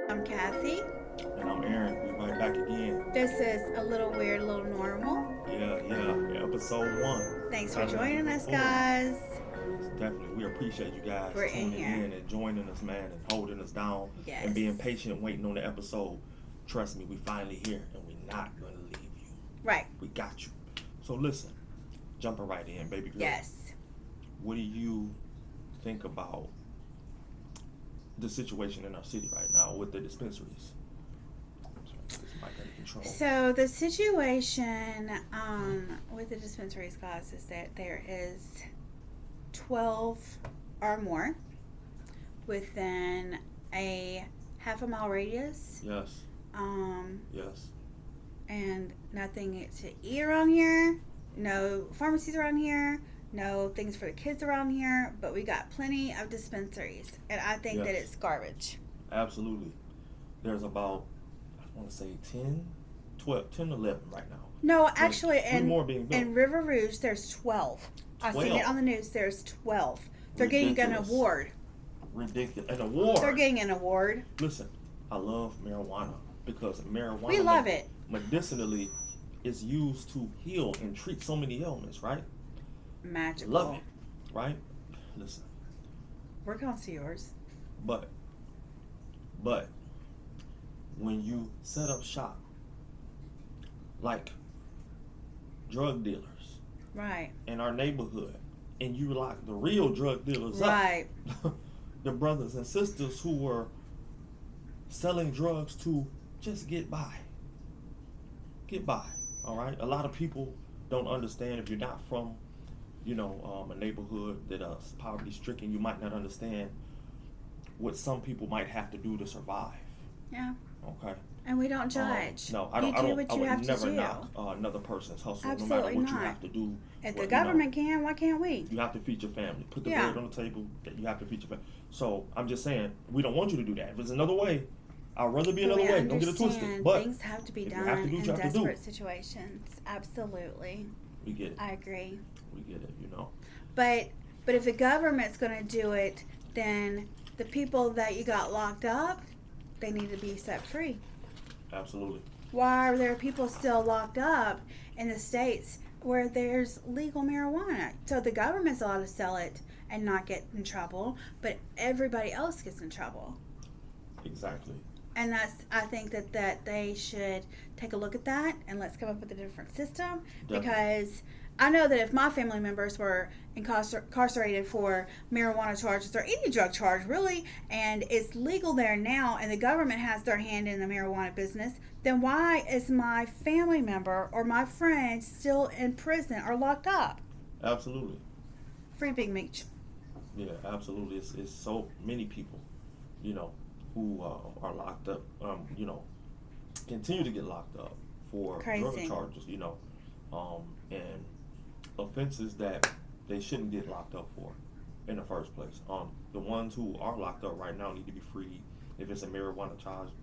I'm Kathy. And I'm Aaron. We right back again. This is a little weird, a little normal. Yeah. Episode one. Thanks for Title like joining number us, four. guys. It's definitely, we appreciate you guys We're in tuning here. in and joining us, man, and holding us down Yes. and being patient, waiting on the episode. Trust me, we finally here, and we're not gonna leave you. Right. We got you. So listen, jumping right in, baby girl. Yes. What do you think about the situation in our city right now with the dispensaries? This mic under control. So the situation with the dispensaries, guys, is that there is 12 or more within a half a mile radius. Yes. Um, Yes. and nothing to eat around here. No pharmacies around here. No things for the kids around here. But we got plenty of dispensaries, and I think that Yes. it's garbage. Absolutely. There's about, I want to say 10, 12, 10, 11 right now. No, There's actually, three more being built. in River Rouge, there's 12. I've seen 12. it on the news. There's 12. They're getting an Ridiculous. award. Ridiculous. An award. They're getting an award. Listen, I love marijuana because marijuana We love it. medicinally is used to heal and treat so many ailments, right? Magical. Love it, right? Listen, We're connoisseurs. but when you set up shop like drug dealers Right. in our neighborhood and you lock the real drug dealers Right. up, the brothers and sisters who were selling drugs to just get by. All right? A lot of people don't understand if you're not from, a neighborhood that is poverty stricken, you might not understand what some people might have to do to survive. Yeah. Okay? And we don't judge. No, I You don't. do I what you would have to never do. knock another person's hustle, no matter Absolutely what you not. have to do. If Well, the government can, why can't we? you have to feed your family. Put the Yeah. bread on the table. That you have to feed your family. So I'm just saying, we don't want you to do that. If there's another way, I'd rather be another We way. Don't get it twisted. understand But things have to be if you done have to do what in you have to do. desperate situations. Absolutely. we get it. I agree. We get it. But if the government's going to do it, then the people that you got locked up, they need to be set free. Absolutely. Why are there people still locked up in the states where there's legal marijuana? So the government's allowed to sell it and not get in trouble, but everybody else gets in trouble. Exactly. And I think that they should take a look at that and let's come up with a different system. Definitely. Because I know that if my family members were incarcerated for marijuana charges or any drug charge really, and it's legal there now and the government has their hand in the marijuana business, then why is my family member or my friend still in prison or locked up? Absolutely. Free Big Meech. Yeah, absolutely. It's so many people, who are locked up, continue to get locked up for drug Crazy. charges, and offenses that they shouldn't get locked up for in the first place. The ones who are locked up right now need to be freed. If it's a marijuana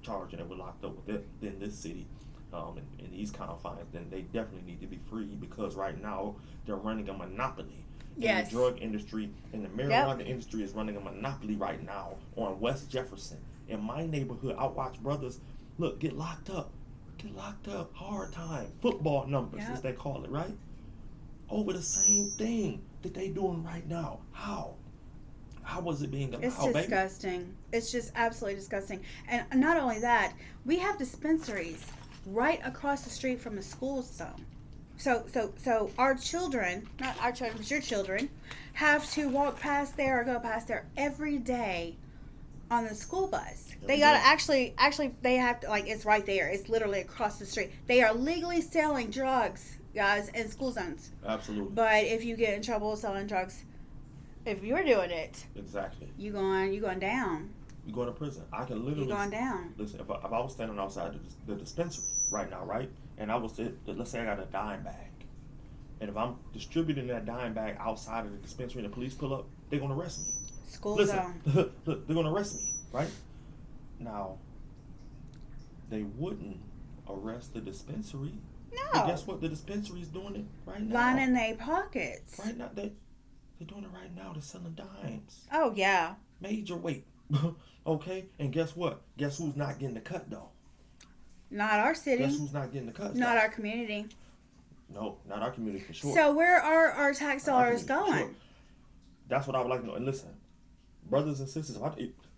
charge and they were locked up within this city, in these confines, then they definitely need to be freed because right now they're running a monopoly. Yes. In the drug industry and the marijuana industry is running a monopoly right now on West Jefferson. In my neighborhood, I watch brothers, get locked up, hard time, football numbers as they call it, right? Over the same thing that they doing right now. How was it being allowed? It's disgusting. Baby? It's just absolutely disgusting. And not only that, we have dispensaries right across the street from the school zone. So our children, not our children, but your children, have to walk past there or go past there every day on the school bus. They gotta actually they have to, it's right there. It's literally across the street. They are legally selling drugs, guys, in school zones. Absolutely. But if you get in trouble selling drugs, if you're doing it, exactly, you going down. You going to prison. I can literally. You're going down. Listen, if I was standing outside the dispensary right now, right, and I was, let's say I got a dime bag, and if I'm distributing that dime bag outside of the dispensary and the police pull up, they're gonna arrest me. School zone. Look, they're gonna arrest me, right? Now, they wouldn't arrest the dispensary. No. But guess what? The dispensary is doing it right now. Lining their pockets. Right now, they're doing it right now. They're selling dimes. Oh yeah. Major weight. Okay, and guess what? Guess who's not getting the cut though? Not our city. Guess who's not getting the cut? Not our community. No, not our community for sure. So where are our tax Not our dollars community, for going? sure. That's what I would like to know. And listen, brothers and sisters,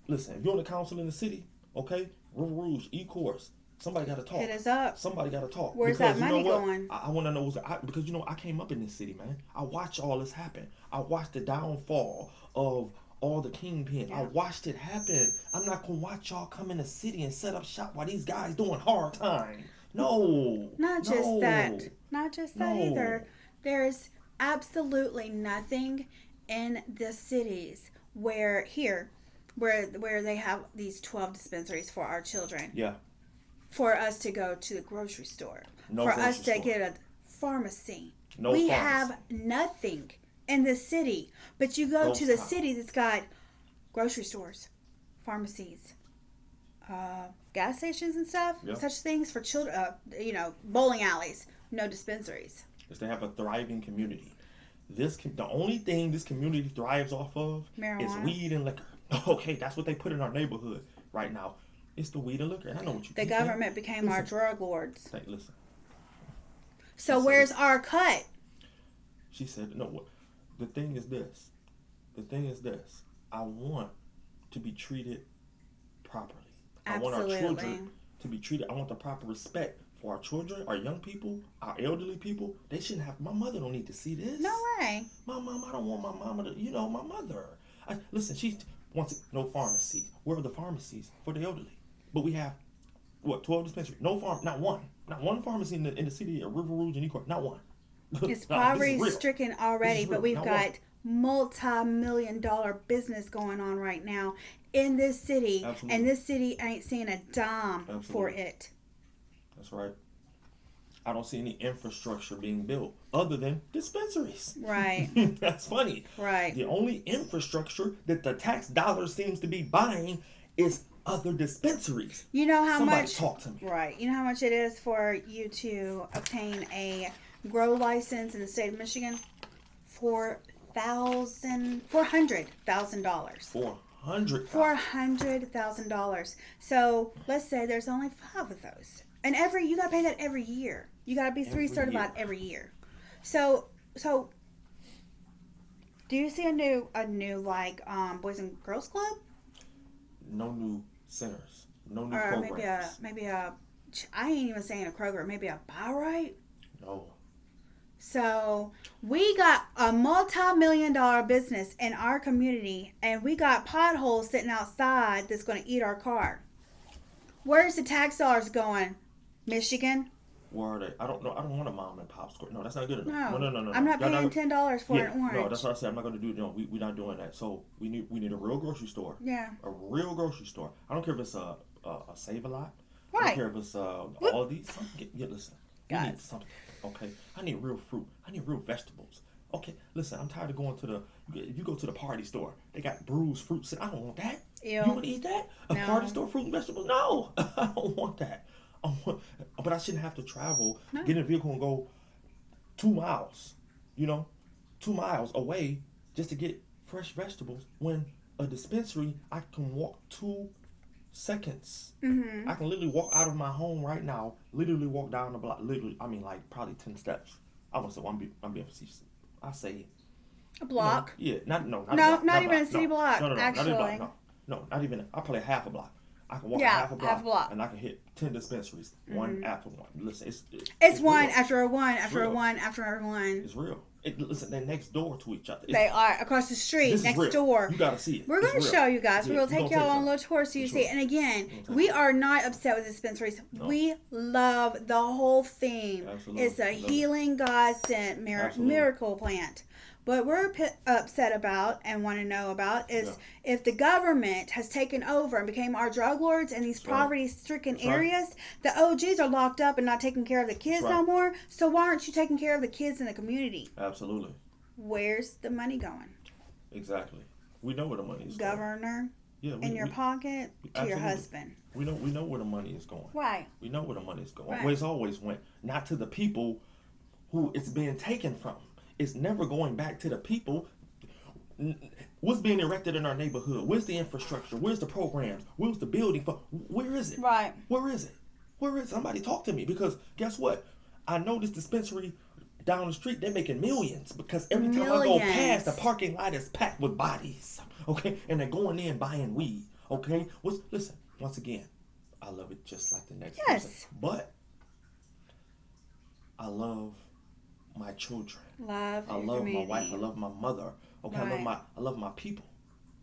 listen, if you're on the council in the city, okay, River Rouge, E-Course, somebody got to talk. Hit us up. Somebody got to talk. Where's because that money going? I want to know because I came up in this city, man. I watched all this happen. I watched the downfall of all the kingpins. Yeah. I watched it happen. I'm not gonna watch y'all come in the city and set up shop while these guys doing hard time. No. Not just that. Not just that No. either. There's absolutely nothing in the cities where they have these 12 dispensaries for our children. Yeah. For us to go to the grocery store. No for grocery us to store. get a pharmacy. No we pharmacy. have nothing in the city. But you go Ghost to the town. city that's got grocery stores, pharmacies, gas stations and stuff, Yeah. such things for children, bowling alleys, no dispensaries. Is to have a thriving community. The only thing this community thrives off of is Marijuana. weed and liquor. Okay, that's what they put in our neighborhood right now. It's the weed and liquor, and I know what you. The keep government became our Listen. drug lords. Hey, listen. So Listen. where's our cut? She said, "No. What? The thing is this. I want to be treated properly. I want our Absolutely. children to be treated. I want the proper respect for our children, our young people, our elderly people. They shouldn't have. My mother don't need to see this. No way. My mom. I don't want my mama to. My mother. Listen. She wants no pharmacy. Where are the pharmacies for the elderly? But we have 12 dispensaries. No not one. Not one pharmacy in the city of River Rouge and Ecorse. Not one. It's No, this is poverty real. stricken already, This is but real. we've Not got one. multi-million-dollar business going on right now in this city, Absolutely. and this city ain't seeing a dime for Absolutely. it. That's right. I don't see any infrastructure being built other than dispensaries. Right. That's funny. Right. The only infrastructure that the tax dollar seems to be buying is other dispensaries. You know how Somebody much? talk to me. Right. You know how much it is for you to obtain a grow license in the state of Michigan? $400,000. $400,000. $400,000. So let's say there's only 5 of those, and you gotta pay that every year. You gotta be 3 Every certified year. every year. So do you see a new like Boys and Girls Club, No new centers. No new or programs. maybe a I ain't even saying a Kroger, maybe a Buy Right. No. So we got a multi-million-dollar business in our community, and we got potholes sitting outside that's going to eat our car. Where's the tax dollars going? Michigan? Where are they? I don't know. I don't want a mom and pop store. No, that's not good enough. No. I'm not Y'all paying $10 for an orange. No, that's what I said. I'm not going to do. No, we're not doing that. So we need a real grocery store. Yeah. A real grocery store. I don't care if it's a Save-A-Lot. I Right. don't care if it's all these. Listen. We need Guys. something. Okay. I need real fruit. I need real vegetables. Okay. Listen. I'm tired of going to you go to the party store. They got bruised fruits. I don't want that. Ew. You want to eat that? A No. party store fruit and vegetables? No. I don't want that. But I shouldn't have to travel, No. get in a vehicle and go 2 miles, 2 miles away just to get fresh vegetables, when a dispensary, I can walk 2 seconds. Mm-hmm. I can literally walk out of my home right now, literally walk down the block, literally, I mean like probably 10 steps. I must say, I'm being facetious. I say, A block. yeah, not a No, block, not even a block, city block, not even a actually. block, no, not even. I probably half a block. I can walk Yeah, half a block, half a block. and I can hit 10 dispensaries, one after one. Listen, It's one real. after a one after a real. one after a one. It's real. Listen, they're next door to each other. They are across the street, This is next real. door. You gotta see it. We're It's going to real. show you guys. Yeah, We'll we're take gonna y'all on a y'all. little tour so you For see. sure. And again, take we y'all. are not upset with dispensaries. No. We love the whole theme. Absolutely. It's a Love it. healing God sent Absolutely. miracle plant. What we're upset about and want to know about is Yeah. if the government has taken over and became our drug lords in these That's right. poverty-stricken That's right. areas, the OGs are locked up and not taking care of the kids That's no right. more. So why aren't you taking care of the kids in the community? Absolutely. Where's the money going? Exactly. We know where the money is Governor, going. Yeah, in your pocket, to your absolutely. husband. We know where the money is going. Right. We know where the money is going. Right. Where it's always went, not to the people who it's being taken from. It's never going back to the people. What's being erected in our neighborhood? Where's the infrastructure? Where's the programs? Where's the building? Where is it? Right. Where is it? Where is somebody talk to me? Because guess what? I know this dispensary down the street, they're making millions because every time I go past, the parking lot is packed with bodies. Okay, and they're going in buying weed. Okay, listen. Once again, I love it just like the next person. But I love my children. I love my wife. I love my mother. Okay, right. I love my people.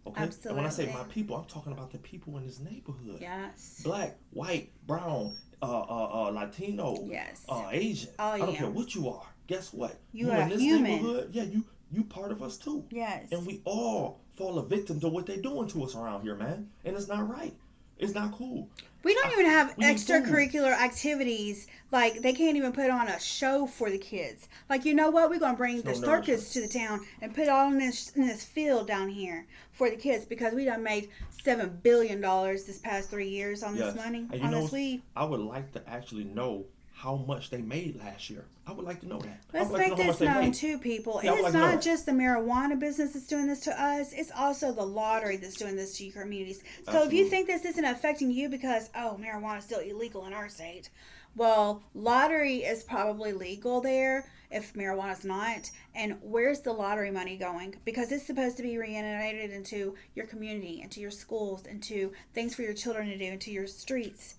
Okay, absolutely. And when I say my people, I'm talking about the people in this neighborhood. Yes. Black, white, brown, Latino, yes, Asian. I don't care what you are. Guess what? You are in this human. Neighborhood, yeah, you part of us too. Yes. And we all fall a victim to what they're doing to us around here, man. And it's not right. It's not cool. We don't even have extracurricular activities. Like, they can't even put on a show for the kids. Like, you know what? We're going to bring the circus to the town and put it all in this field down here for the kids because we done made $7 billion this past 3 years on this money, on this weed. I would like to actually know how much they made last year. I would like to know that. Let's make this known to people. Yeah, it's not just the marijuana business that's doing this to us. It's also the lottery that's doing this to your communities. So absolutely. If you think this isn't affecting you because, marijuana is still illegal in our state, well, lottery is probably legal there if marijuana's not. And where's the lottery money going? Because it's supposed to be reintegrated into your community, into your schools, into things for your children to do, into your streets.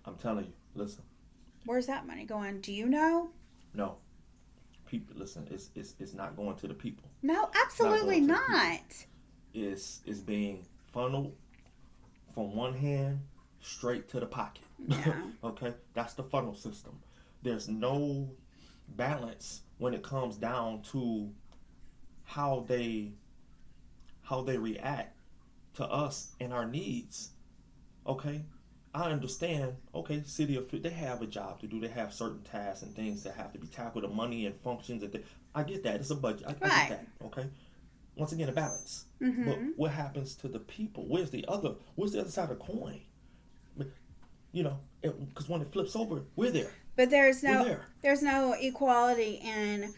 I'm telling you, listen. Where's that money going? Do you know? No. People, listen, it's not going to the people. No, absolutely not. It's being funneled from one hand straight to the pocket. Yeah. Okay? That's the funnel system. There's no balance when it comes down to how they react to us and our needs. Okay? I understand, okay, they have a job to do. They have certain tasks and things that have to be tackled, the money and functions. I get that. It's a budget. I get that, okay? Once again, a balance. Mm-hmm. But what happens to the people? Where's the other side of the coin? Because when it flips over, we're there. But there's no equality in,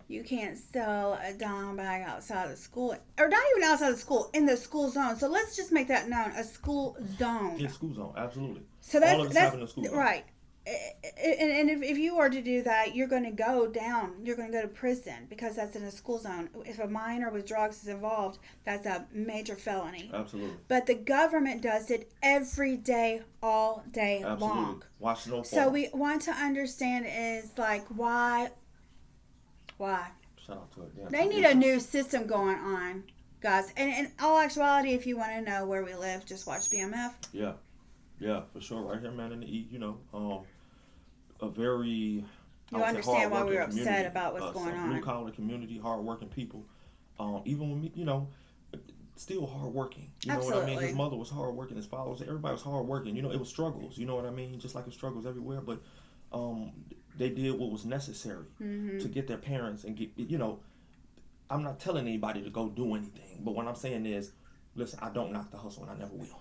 you can't sell a dime bag outside of school, or not even outside of school, in the school zone. So let's just make that known: a school zone. Yeah, school zone, absolutely. So that's happening in school zone. Right. And if you are to do that, you're going to go down. You're going to go to prison because that's in a school zone. If a minor with drugs is involved, that's a major felony. Absolutely. But the government does it every day, all day long. Watch no. So we want to understand is like why. Shout out to it. Yeah, they need a new system going on, guys. And in all actuality, if you want to know where we live, just watch BMF. Yeah, for sure. Right here, man, in the E, a very. You understand why we were upset about what's going on. Blue collar community, hardworking people. Even when still hardworking. You know absolutely. What I mean? His mother was hardworking. His father was. Everybody was hardworking. It was struggles. You know what I mean? Just like it struggles everywhere, but. They did what was necessary to get their parents and get, I'm not telling anybody to go do anything, but what I'm saying is, listen, I don't knock the hustle and I never will.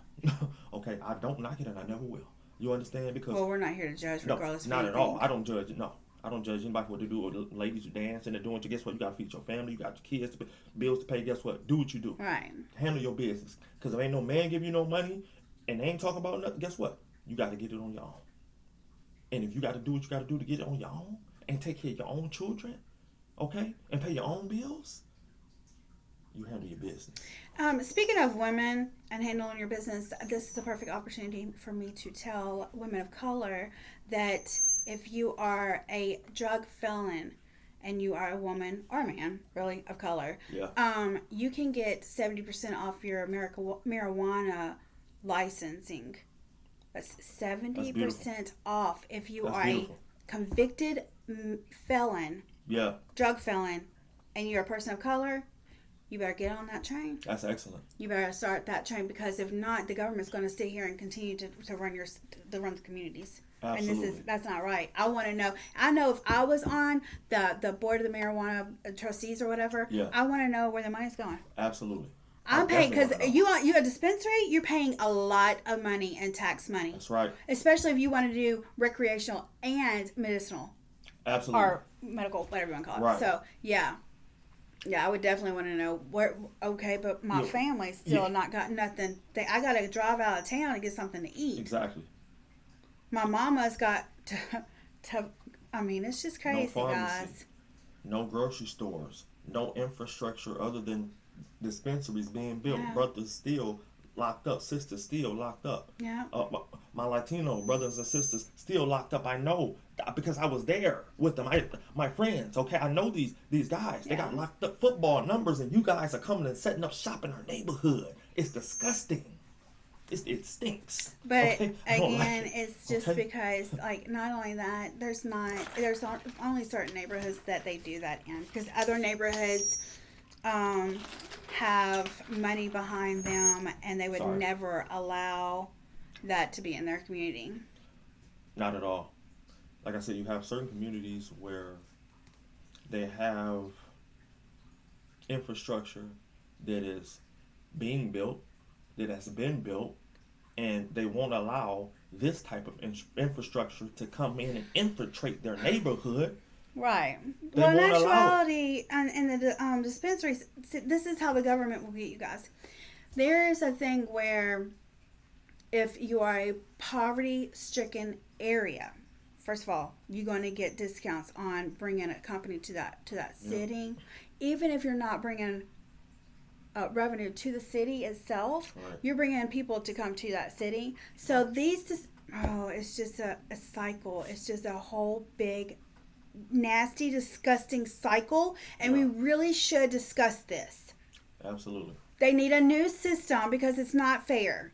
Okay? I don't knock it and I never will. You understand? Because we're not here to judge regardless. No, not at all. I don't judge. No. I don't judge anybody for what they do, or the ladies who dance and they're doing. Guess what? You got to feed your family. You got your kids to pay, bills to pay. Guess what? Do what you do. Right. Handle your business. Because if ain't no man give you no money and they ain't talking about nothing, guess what? You got to get it on your own. And if you got to do what you got to do to get it on your own and take care of your own children, okay, and pay your own bills, you handle your business. Speaking of women and handling your business, this is a perfect opportunity for me to tell women of color that if you are a drug felon and you are a woman or a man, really, of color, you can get 70% off your marijuana licensing. That's 70% off if you are a convicted felon, drug felon, and you're a person of color. You better get on that train. That's excellent. You better start that train because if not, the government's going to sit here and continue to run the communities. Absolutely. And that's not right. I want to know. I know if I was on the board of the marijuana trustees or whatever, I want to know where the money's going. Absolutely. I'm paying because you a dispensary. You're paying a lot of money in tax money. That's right. Especially if you want to do recreational and medicinal. Absolutely. Or medical, whatever you want to call it. Right. So yeah. Yeah, I would definitely want to know where. Okay, but my Yeah. family still Yeah. not got nothing. I got to drive out of town to get something to eat. Exactly. My mama's got to. I mean, it's just No crazy, pharmacy. guys. No grocery stores. No infrastructure other than dispensaries being built. Yeah, Brothers still locked up. Sisters still locked up. yeah, My Latino brothers and sisters still locked up. I know because I was there with them. My friends. Okay, I know these guys. They yeah. got locked up football numbers, and you guys are coming and setting up shop in our neighborhood. It's disgusting. It stinks. But Okay, I don't like again, it. it's just Okay? because, like, not only that, there's only certain neighborhoods that they do that in, because other neighborhoods have money behind them, and they would Sorry. never allow that to be in their community. Not at all. Like I said, you have certain communities where they have infrastructure that is being built, that has been built, and they won't allow this type of infrastructure to come in and infiltrate their neighborhood. Right. They Well, in won't allow actuality, in the dispensaries, this is how the government will get you guys. There is a thing where if you are a poverty-stricken area, first of all, you're going to get discounts on bringing a company to that city, even if you're not bringing revenue to the city itself. Right. You're bringing people to come to that city. So it's just a cycle. It's just a whole big, nasty, disgusting cycle, and we really should discuss this. Absolutely. They need a new system because it's not fair.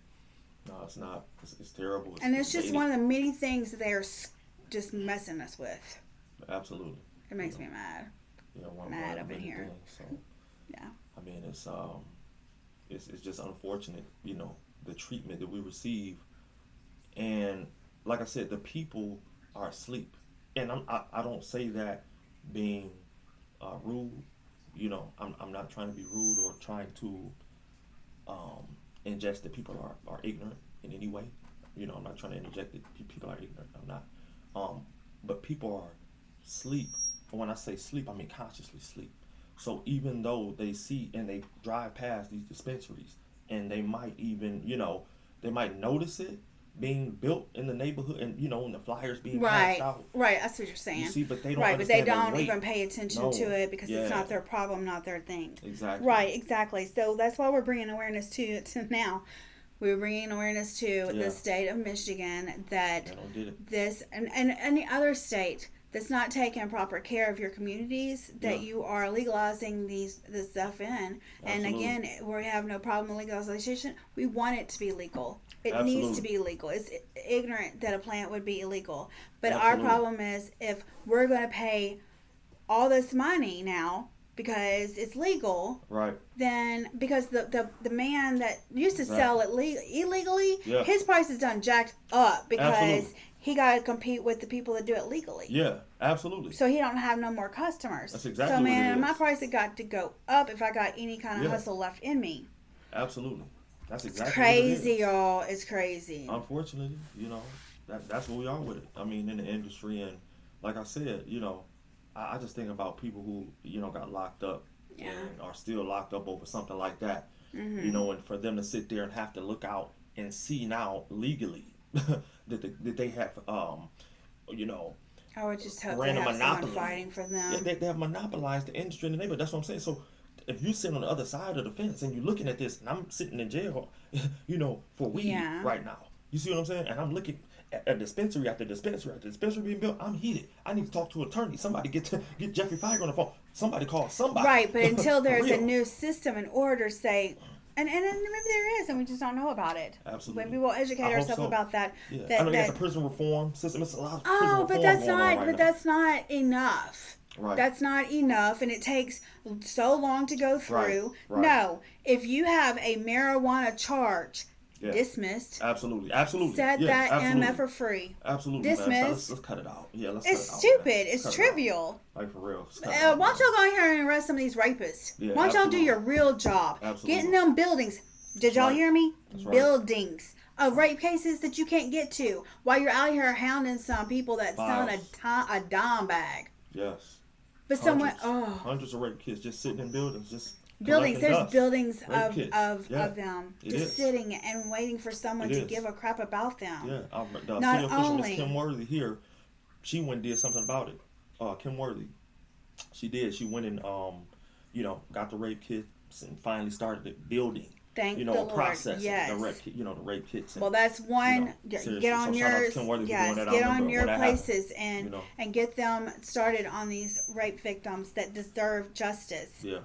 No, it's not. It's terrible. And it's just dated. one of the many things that they are just messing us with. Absolutely. It makes me mad. Yeah, Mad of up in many here. things, so. Yeah. I mean, it's just unfortunate, the treatment that we receive, and like I said, the people are asleep, and I don't say that being rude, I'm not trying to be rude or trying to ingest that people are ignorant in any way, I'm not trying to interject that people are ignorant. I'm not, but people are asleep. When I say sleep, I mean consciously sleep. So even though they see and they drive past these dispensaries, and they might even, they might notice it being built in the neighborhood, and when the flyers being passed out. Right, that's what you're saying. You see, but they don't. Right, but they understand the don't weight. even pay attention No. to it because it's Yeah. not their problem, not their thing. Exactly. Right, exactly. So that's why we're bringing awareness to now. We're bringing awareness to the state of Michigan that They don't did it. this and any other state that's not taking proper care of your communities, that you are legalizing this stuff in. And Absolutely. again, we have no problem with legalization. We want it to be legal. It Absolutely. needs to be legal. It's ignorant that a plant would be illegal. But Absolutely. our problem is if we're going to pay all this money now because it's legal, Right. then because the man that used to sell it illegally, Yeah. his price is done jacked up because Absolutely. he got to compete with the people that do it legally. Yeah. Absolutely. So he don't have no more customers. That's exactly so what man, it is. my price has got to go up if I got any kind of hustle left in me. Absolutely. That's exactly It's crazy, what it is. y'all. It's crazy. Unfortunately, that's where we are with it. I mean, in the industry, and like I said, I just think about people who got locked up and are still locked up over something like that. Mm-hmm. And for them to sit there and have to look out and see now legally that they have I would just hope they random have someone monopoly. fighting for them. they have monopolized the industry in the neighborhood. That's what I'm saying. So if you sit on the other side of the fence and you're looking at this, and I'm sitting in jail, for weed right now. You see what I'm saying? And I'm looking at a dispensary after dispensary after dispensary being built. I'm heated. I need to talk to an attorney. Somebody get Jeffrey Feiger on the phone. Somebody call somebody. Right, but until For there's a real. new system in order to say, and maybe there is, and we just don't know about it. Absolutely. Maybe we'll educate I hope ourselves so. about that. Yeah. That, I know they got that the prison reform system. It's a lot of prison oh, reform but that's going on not. right But now. that's not enough. Right. That's not enough, and it takes so long to go through. Right. No, if you have a marijuana charge dismissed, Absolutely. set that absolutely. MF for free. Absolutely. Dismissed. Let's cut it out. Yeah, let's It's cut it out. stupid. Man. It's Cut it out. trivial. Like for real. Let's cut it out, Why don't man. y'all go in here and arrest some of these rapists? Yeah, Why don't y'all do absolutely. your real job? Absolutely. Get in them buildings. Did y'all right. hear me? That's right. Buildings of rape cases that you can't get to while you're out here hounding some people that's selling a dime bag. Yes. But someone, hundreds of rape kits just sitting in buildings, just buildings. collecting There's dust. buildings Rape kits. Yeah, of them it just is. sitting and waiting for someone It to is. give a crap about them. Yeah, the Not city official, Miss only Kim Worthy here, she went and did something about it. Kim Worthy, she did. She went and got the rape kits and finally started the building. thank the Lord. Processing Yes. the rape kits. And, Well, that's one. seriously. Get on So shout out to yours. Kim Worthy for Yes, doing that. get I on remember your when that places happened, and get them started on these rape victims that deserve justice. Yeah.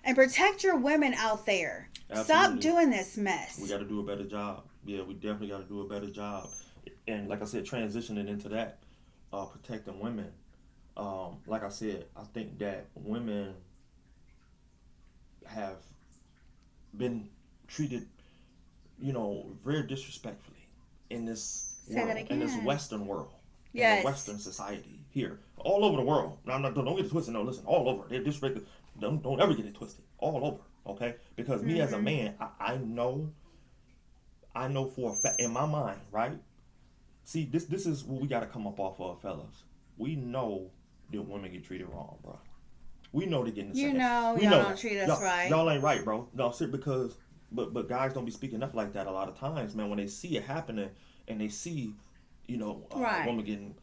And protect your women out there. Absolutely. Stop doing this mess. We got to do a better job. Yeah, we definitely got to do a better job. And like I said, transitioning into that, protecting women. Like I said, I think that women have been treated, very disrespectfully in this world, in this Western world, in the Western society here, all over the world. Now, don't get it twisted. No, listen, all over. They're disrespected. Don't ever get it twisted. All over, okay? Because me as a man, I know for a fact in my mind, right? See, this is what we got to come up off of, fellas. We know that women get treated wrong, bro. We know they're getting the same. Y'all don't treat us right. Y'all ain't right, bro. No, because but guys don't be speaking up like that a lot of times, man. When they see it happening and they see, a woman getting,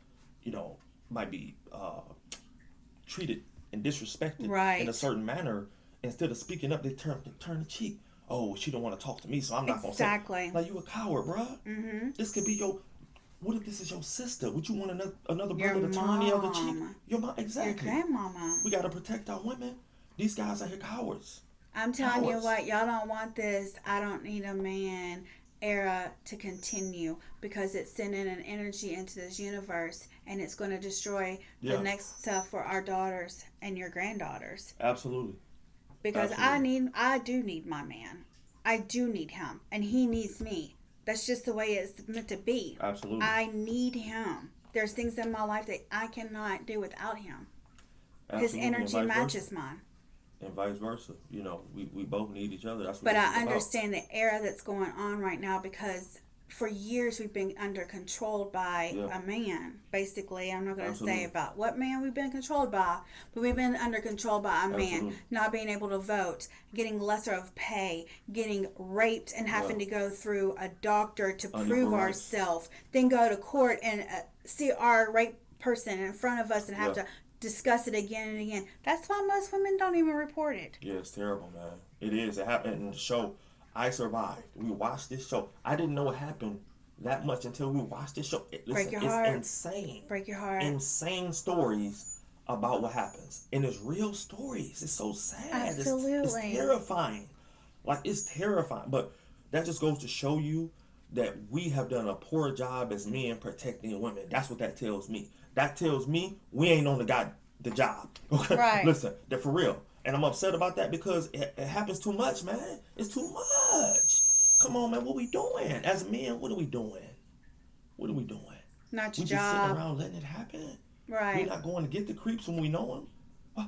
might be treated and disrespected in a certain manner, instead of speaking up, they turn the cheek. Oh, she don't want to talk to me, so I'm not gonna say. Exactly. Like, you a coward, bro. Mm-hmm. This could be your. What if this is your sister? Would you want another Your brother to turn the other cheek? Your mom, exactly. Your grandmama. We gotta protect our women. These guys are here cowards. I'm telling you what, y'all don't want this "I don't need a man" era to continue, because it's sending an energy into this universe and it's going to destroy the next stuff for our daughters and your granddaughters. Absolutely. Because I do need my man. I do need him, and he needs me. That's just the way it's meant to be. Absolutely. I need him. There's things in my life that I cannot do without him. Absolutely. His energy matches mine. And vice versa. We both need each other. That's what But I understand the era that's going on right now, because for years we've been controlled by a man. Basically, I'm not going to say about what man we've been controlled by, but we've been under control by a man, not being able to vote, getting lesser of pay, getting raped and having to go through a doctor to prove ourselves, then go to court and see our rape person in front of us and have to discuss it again and again. That's why most women don't even report it. Yeah, it's terrible, man. It is. It happened in the show. I survived. We watched this show. I didn't know it happened that much until we watched this show. Break your heart. It's insane. Break your heart. Insane stories about what happens. And it's real stories. It's so sad. Absolutely. It's terrifying. Like, it's terrifying. But that just goes to show you that we have done a poor job as men protecting women. That's what that tells me. That tells me we ain't on the job. Okay? Right. Listen, that for real. And I'm upset about that because it happens too much, man. It's too much. Come on, man. What we doing? As men, what are we doing? What are we doing? Not your we job. Just sitting around letting it happen. Right. We're not going to get the creeps when we know them. What?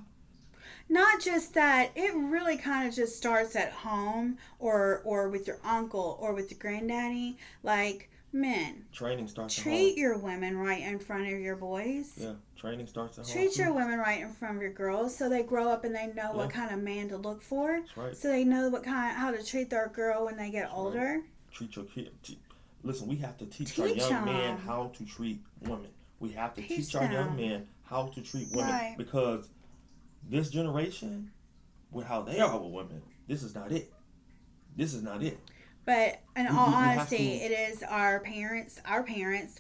Not just that. It really kind of just starts at home or with your uncle or with your granddaddy. Like, men. Training starts at home. Treat your women right in front of your boys. Yeah. Training starts at home. Treat your women right in front of your girls, so they grow up and they know what kind of man to look for. That's right. So they know how to treat their girl when they get older. Right. Treat your kid. Listen, we have to teach our young men how to treat women. We have to teach our young men how to treat women, because this generation, with how they are with women, this is not it. This is not it. But in all honesty, it is our parents.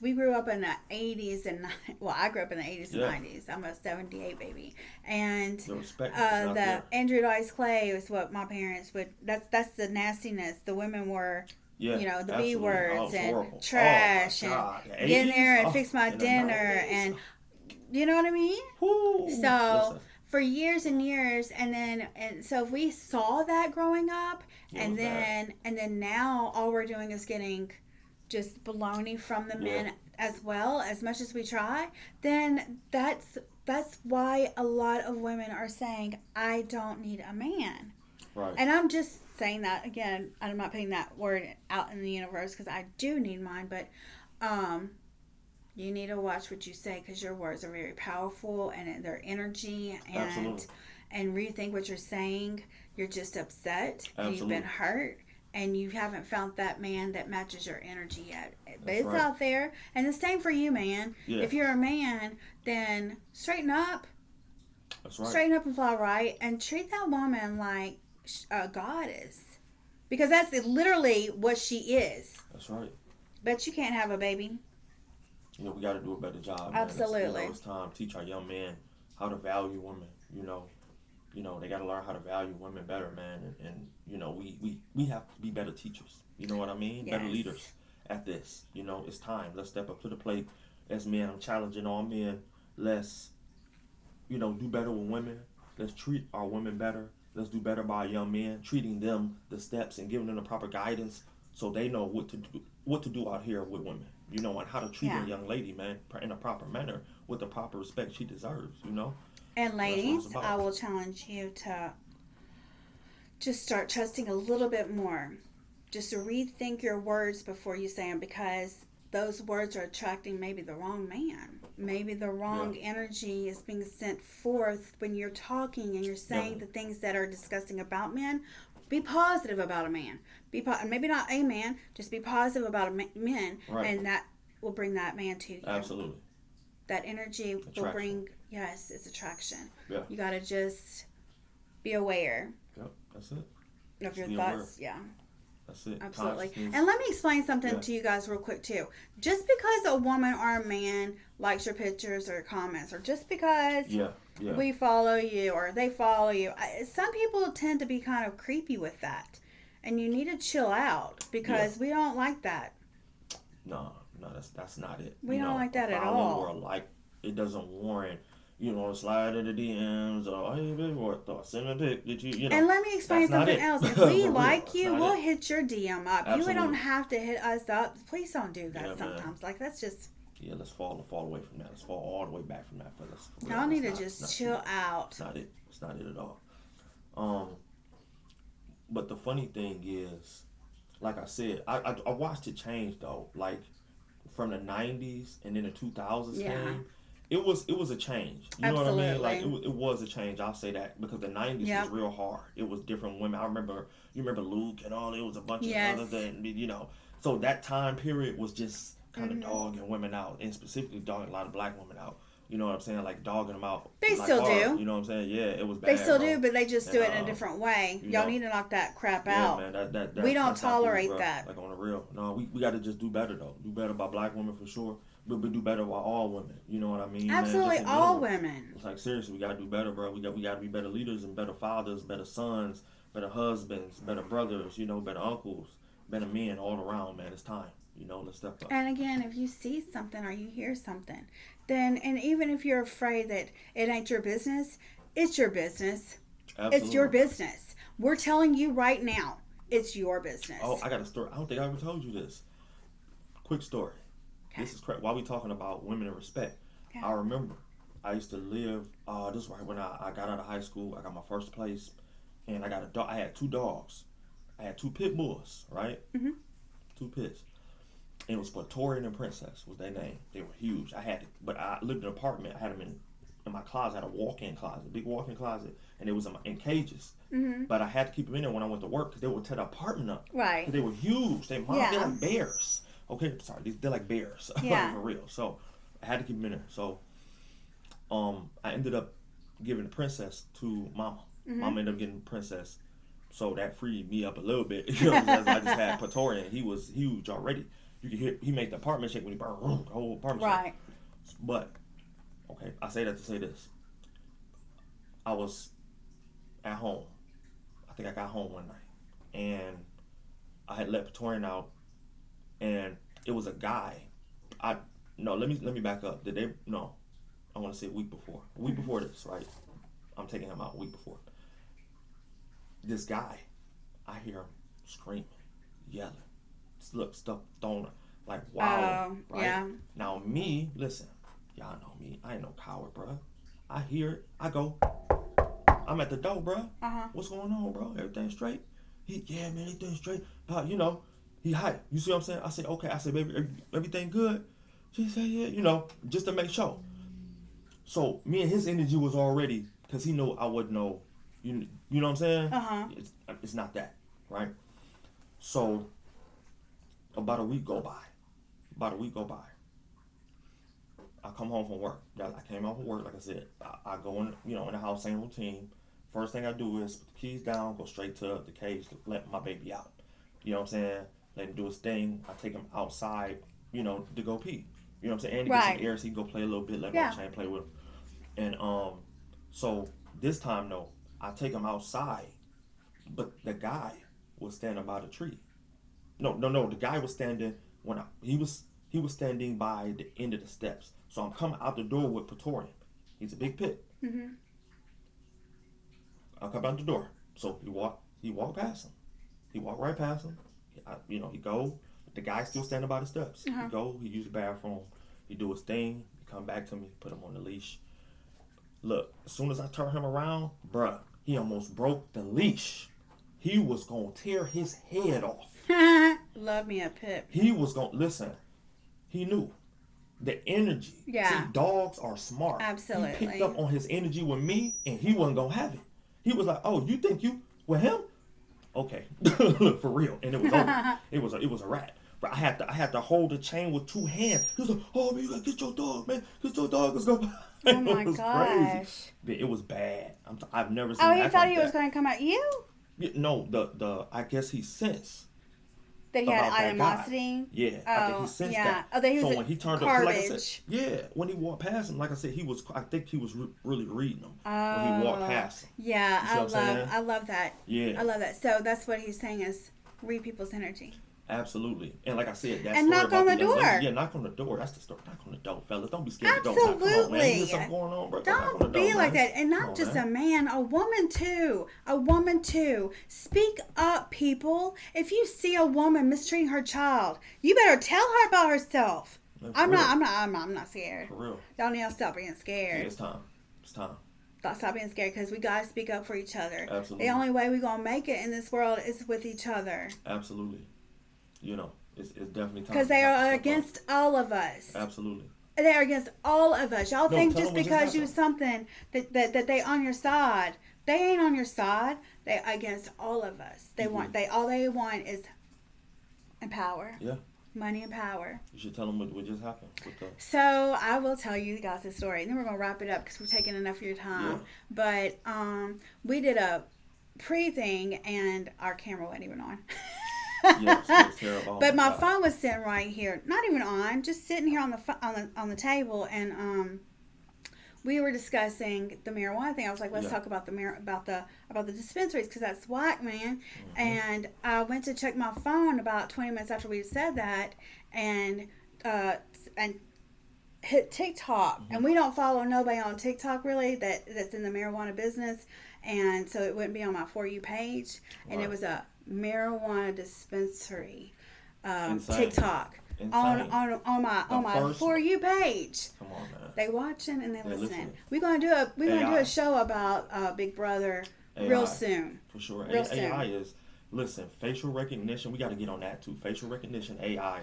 We grew up in the 80s and I grew up in the 80s and 90s. I'm a 78 baby, and the Andrew Dice Clay was what my parents would. That's the nastiness. The women were. The B words and horrible. Trash and get in there and fix my dinner and you know what I mean? So for years and years, and so we saw that growing up, and then now all we're doing is getting just baloney from the men as well, as much as we try. Then that's why a lot of women are saying, I don't need a man. Right. And I'm just saying that again. I'm not putting that word out in the universe because I do need mine, but You need to watch what you say because your words are very powerful and their energy Absolutely. and rethink what you're saying. You're just upset. Absolutely. You've been hurt. And you haven't found that man that matches your energy yet. But That's it's right. out there. And the same for you, man. Yeah. If you're a man, then straighten up. That's right. Straighten up and fly right. And treat that woman like a goddess. Because that's literally what she is. That's right. But you can't have a baby. You know, we got to do a better job. Man. Absolutely. It's time to teach our young men how to value women. They got to learn how to value women better, man. And we have to be better teachers. You know what I mean? Yes. Better leaders at this. It's time. Let's step up to the plate as men. I'm challenging all men. Let's, do better with women. Let's treat our women better. Let's do better by our young men, treating them the steps and giving them the proper guidance so they know what to do out here with women. And how to treat a young lady, man, in a proper manner with the proper respect she deserves. And ladies, I will challenge you to just start trusting a little bit more. Just to rethink your words before you say them, because those words are attracting maybe the wrong man. Maybe the wrong energy is being sent forth when you're talking and you're saying the things that are disgusting about men. Be positive about a man. Maybe not a man, just be positive about men, and that will bring that man to you. Absolutely. That energy will bring, it's attraction. Yeah. You got to just be aware. Yep, that's it. Of your thoughts, That's it. Absolutely. And let me explain something to you guys real quick too. Just because a woman or a man likes your pictures or comments, or just because we follow you or they follow you, some people tend to be kind of creepy with that. And you need to chill out because we don't like that. No, that's not it. We don't like that at all. It doesn't warrant, slide in the DMs or hey baby, or send a pic. And let me explain something else. If we like you, we'll hit your DM up. Absolutely. You don't have to hit us up. Please don't do that sometimes. Man. Like that's just. Yeah, let's fall away from that. Let's fall all the way back from that, fellas. Y'all need to just chill out. It's not it. It's not it at all. But the funny thing is, like I said, I watched it change though. Like from the 90s and then the 2000s came. It was a change. You know what I mean? Like it was a change. I'll say that because the 90s was real hard. It was different women. You remember Luke and all. It was a bunch of other than So that time period was just kind of dogging women out, and specifically dogging a lot of black women out. You know what I'm saying? Like dogging them out. They still do. You know what I'm saying? Yeah, it was bad. They still do, but they just do it in a different way. Y'all need to knock that crap out. Man, we don't tolerate that. Like on the real. No, we got to just do better though. Do better by black women for sure. But we do better by all women. You know what I mean? Absolutely, man? all women. It's like seriously, we got to do better, bro. We got to be better leaders and better fathers, better sons, better husbands, better brothers. Better uncles, better men all around. Man, it's time. Let's step up. And again, if you see something or you hear something, then, and even if you're afraid that it ain't your business, it's your business. Absolutely. It's your business. We're telling you right now, it's your business. Oh, I got a story. I don't think I ever told you this. Quick story. Okay. This is correct. While we talking about women and respect, I remember I used to live. This is right when I got out of high school. I got my first place, and I got a dog. I had 2 dogs. I had 2 pit bulls. Right. 2 pits. And it was Praetorian and Princess was their name. They were huge. But I lived in an apartment. I had them in my closet. I had a walk-in closet, big walk-in closet, and it was in cages. But I had to keep them in there when I went to work because they would tear the apartment up. Right. They were huge. They're like bears. Okay, sorry, they're like bears. For real. So I had to keep them in there. So I ended up giving the Princess to Mama. Mama ended up getting Princess. So that freed me up a little bit. I just had Praetorian. He was huge already. You could hear he made the apartment shake when he burned the whole apartment. Right. Shake. But okay, I say that to say this. I was at home. I think I got home one night, and I had let Praetorian out, and it was a guy. Let me back up. I want to say a week before. A week before this, right? I'm taking him out a week before. This guy, I hear him screaming, yelling. Look, stuff thrown like wow, right? Yeah. Now me, listen, y'all know me. I ain't no coward, bro. I hear it. I go. I'm at the door, bro. What's going on, bro? Everything straight? Man, everything straight. He hype. You see what I'm saying? I say, okay. I say, baby, everything good. She said, yeah, you know, just to make sure. So me and his energy was already, because he knew I wouldn't know, you know what I'm saying? Uh-huh. It's not that, right? So about a week go by. I come home from work. I came home from work, like I said. I go in, in the house, same routine. First thing I do is put the keys down, go straight to the cage to let my baby out. You know what I'm saying? Let him do his thing. I take him outside, to go pee. You know what I'm saying? And to get some air so he can go play a little bit, let my chain play with him. And so this time though, I take him outside, but the guy was standing by the tree. No. The guy was standing he was standing by the end of the steps. So I'm coming out the door with Praetorian. He's a big pit. Mm-hmm. I come out the door. So he walked past him. He walked right past him. He go. The guy's still standing by the steps. Uh-huh. He go. He use the bathroom. He do his thing. He come back to me. Put him on the leash. Look, as soon as I turn him around, bruh, he almost broke the leash. He was gonna tear his head off. Love me a pip. He was gonna listen. He knew the energy. Yeah. See, dogs are smart. Absolutely. He picked up on his energy with me, and he wasn't gonna have it. He was like, "Oh, you think you with him? Okay, look for real." And it was over. It was a rat. But I had to hold the chain with two hands. He was like, "Oh man, you gotta get your dog, man. Get your dog. Let's go." Oh my gosh. Crazy. It was bad. I've never seen. Oh, he thought like he was going to come at you? No, the I guess he sensed that he had animosity. Yeah, I think he sensed that. Oh, that he was so when he turned garbage. up, like I said, when he walked past him, like I said, I think he was really reading him when he walked past him. Yeah, I love that. Yeah, I love that. So that's what he's saying is read people's energy. Absolutely. And like I said, and knock on the door. Yeah, knock on the door. That's the story. Knock on the door, fellas. Don't be scared Absolutely. to go. Come on, man. You something going on, bro? Don't be door, like that. And not just a man, a woman too. A woman too. Speak up, people. If you see a woman mistreating her child, you better tell her about herself. I'm not scared. For real. Y'all need to stop being scared. Yeah, it's time. Stop being scared because we gotta speak up for each other. Absolutely. The only way we're gonna make it in this world is with each other. Absolutely. It's definitely time. Because they are against all of us. Absolutely. They are against all of us. Y'all think just because you something that they on your side. They ain't on your side. They against all of us. All they want is power. Yeah. Money and power. You should tell them what just happened. So I will tell you guys this story, and then we're gonna wrap it up because we're taking enough of your time. Yeah. But we did a pre-thing, and our camera wasn't even on. Yeah, it was terrible. But my phone was sitting right here, not even on, just sitting here on the table, and we were discussing the marijuana thing. I was like, let's talk about the dispensaries because that's whack, man. Mm-hmm. And I went to check my phone about 20 minutes after we said that, and hit TikTok, mm-hmm. and we don't follow nobody on TikTok really that's in the marijuana business, and so it wouldn't be on my For You page, and it was a marijuana dispensary TikTok on my For You page. Come on, man. They watching and they listening. We're gonna do a show about Big Brother AI, real soon. For sure. AI is facial recognition. We got to get on that too. Facial recognition, AI.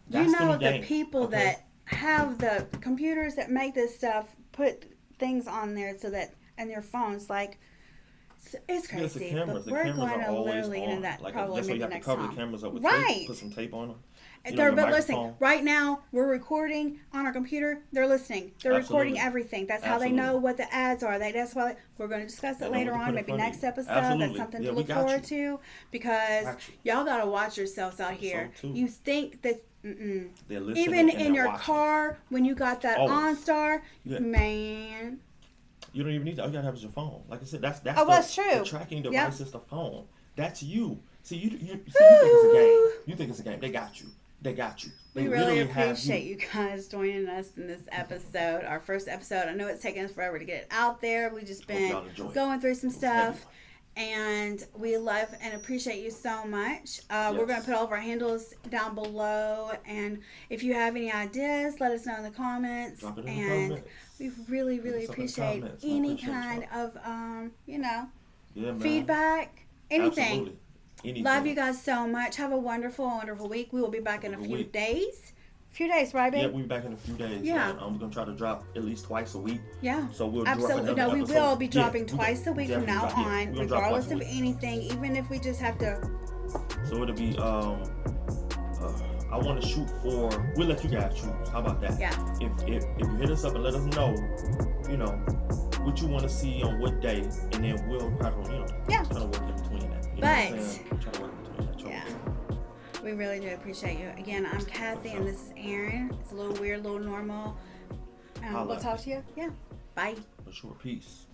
That's the people that have the computers that make this stuff put things on there so that and their phones like. It's crazy, the cameras. But we're going to literally into that like probably maybe you have next to cover time. the cameras up with right. tape, put some tape on them. But listen, right now we're recording on our computer. They're listening. They're recording everything. That's how they know what the ads are. That's why we're going to discuss it later on, maybe next episode. That's something to look forward to because y'all got to watch yourselves out here. So you think that. Even in your car when you got that OnStar, man. You don't even need that. All you gotta have is your phone. Like I said, that's true. The tracking device is the phone. That's you. See, you think it's a game. You think it's a game. They got you. We really appreciate you guys joining us in this episode, our first episode. I know it's taken us forever to get it out there. We've just been going through some stuff. And we love and appreciate you so much. We're going to put all of our handles down below. And if you have any ideas, let us know in the comments. Drop it in the comments. We really, really appreciate any kind of, feedback, anything. Absolutely. Anything. Love you guys so much. Have a wonderful, wonderful week. We will be back in a few days. Few days, right, babe? Yeah, we'll be back in a few days. Yeah. And we're gonna try to drop at least twice a week. Yeah. So we'll Absolutely. drop No, another we episode. will be dropping Yeah, twice a week from now definitely, on, we're gonna drop regardless twice a of week. anything, even if we just have to. So it'll be I want to shoot for. We'll let you guys choose. How about that? Yeah. If you hit us up and let us know, what you want to see on what day, and then we'll try to Yeah. kind of work in between that. You know what I'm saying? We'll try to work in between that. Yeah. We really do appreciate you. Again, I'm Kathy, and this is Aaron. It's a little weird, a little normal. We'll talk to you. Yeah. Bye. For sure. Peace.